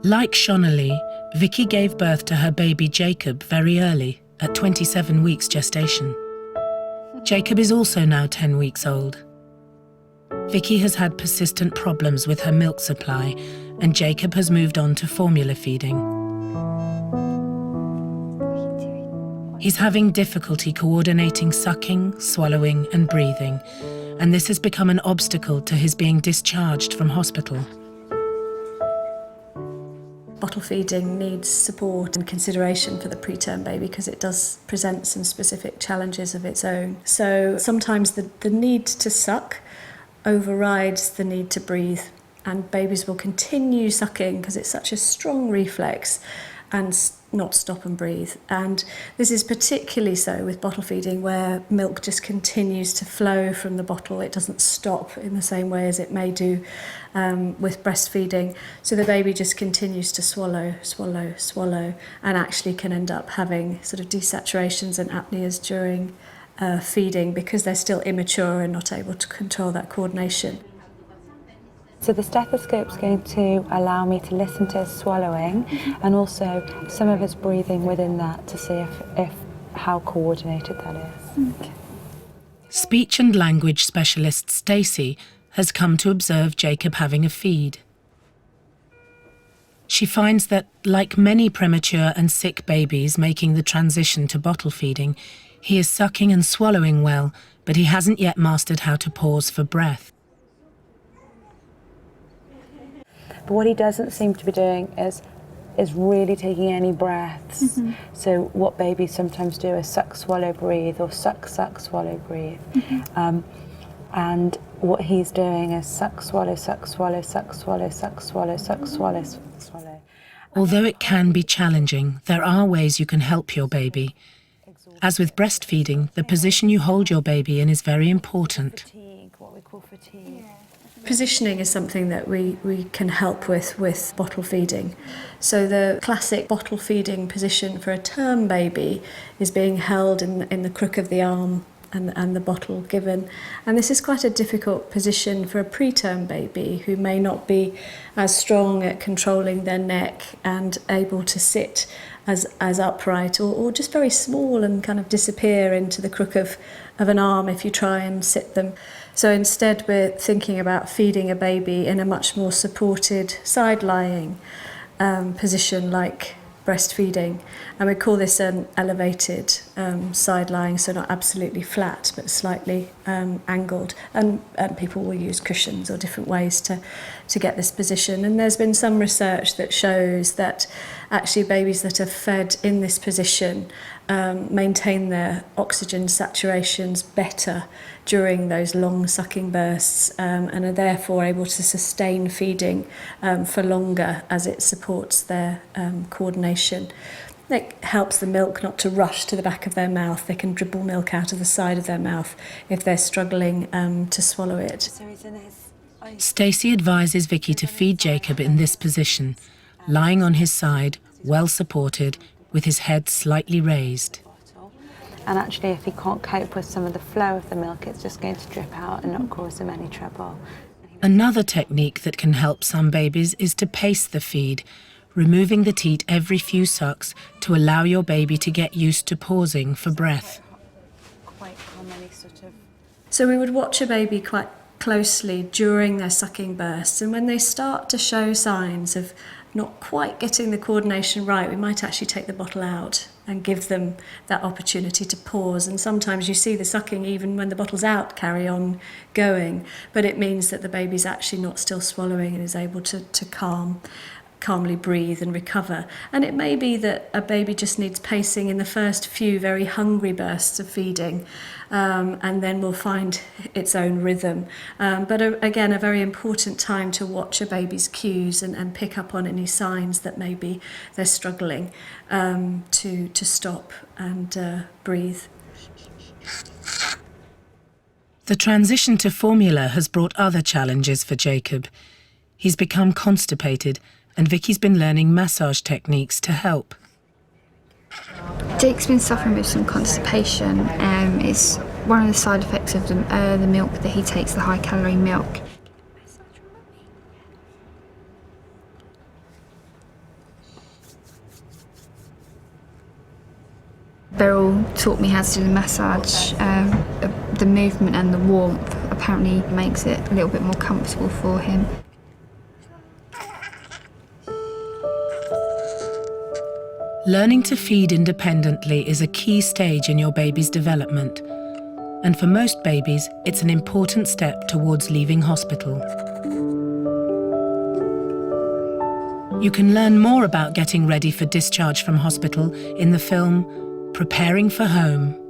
Like Shonali, Vicky gave birth to her baby Jacob very early, at 27 weeks gestation. Jacob is also now 10 weeks old. Vicky has had persistent problems with her milk supply, and Jacob has moved on to formula feeding. He's having difficulty coordinating sucking, swallowing, and breathing, and this has become an obstacle to his being discharged from hospital. Bottle feeding needs support and consideration for the preterm baby because it does present some specific challenges of its own. So sometimes the need to suck overrides the need to breathe, and babies will continue sucking because it's such a strong reflex and not stop and breathe. And this is particularly so with bottle feeding, where milk just continues to flow from the bottle. It doesn't stop in the same way as it may do with breastfeeding. So the baby just continues to swallow, swallow, swallow, and actually can end up having sort of desaturations and apneas during feeding because they're still immature and not able to control that coordination. So the stethoscope's going to allow me to listen to his swallowing and also some of his breathing within that to see if how coordinated that is. Okay. Speech and language specialist Stacey has come to observe Jacob having a feed. She finds that, like many premature and sick babies making the transition to bottle feeding, he is sucking and swallowing well, but he hasn't yet mastered how to pause for breath. But what he doesn't seem to be doing is really taking any breaths. Mm-hmm. So what babies sometimes do is suck, swallow, breathe, or suck, suck, swallow, breathe. Mm-hmm. And what he's doing is suck, swallow, suck, swallow, suck, swallow, suck, swallow, suck, swallow, swallow. Although it can be challenging, there are ways you can help your baby. As with breastfeeding, the position you hold your baby in is very important. Fatigue, what we call fatigue. Positioning is something that we can help with bottle feeding. So the classic bottle feeding position for a term baby is being held in the crook of the arm and the bottle given. And this is quite a difficult position for a preterm baby who may not be as strong at controlling their neck and able to sit as upright or just very small and kind of disappear into the crook of an arm if you try and sit them. So instead we're thinking about feeding a baby in a much more supported side-lying position like breastfeeding, and we call this an elevated side-lying, so not absolutely flat but slightly angled, and people will use cushions or different ways to get this position. And there's been some research that shows that actually babies that are fed in this position maintain their oxygen saturations better during those long sucking bursts and are therefore able to sustain feeding for longer as it supports their coordination. It helps the milk not to rush to the back of their mouth. They can dribble milk out of the side of their mouth if they're struggling to swallow it. Stacey advises Vicky to feed Jacob in this position, lying on his side, well supported, with his head slightly raised. And actually, if he can't cope with some of the flow of the milk, it's just going to drip out and not cause him any trouble. Another technique that can help some babies is to pace the feed, removing the teat every few sucks to allow your baby to get used to pausing for breath. Quite commonly sort of... So we would watch a baby quite closely during their sucking bursts, and when they start to show signs of not quite getting the coordination right, we might actually take the bottle out and give them that opportunity to pause. And sometimes you see the sucking, even when the bottle's out, carry on going, but it means that the baby's actually not still swallowing and is able to calmly breathe and recover. And it may be that a baby just needs pacing in the first few very hungry bursts of feeding, and then will find its own rhythm. But again, a very important time to watch a baby's cues and pick up on any signs that maybe they're struggling to stop and breathe. The transition to formula has brought other challenges for Jacob. He's become constipated, and Vicky's been learning massage techniques to help. Jake's been suffering with some constipation. It's one of the side effects of the milk that he takes, the high-calorie milk. Beryl taught me how to do the massage. The movement and the warmth apparently makes it a little bit more comfortable for him. Learning to feed independently is a key stage in your baby's development, and for most babies, it's an important step towards leaving hospital. You can learn more about getting ready for discharge from hospital in the film Preparing for Home.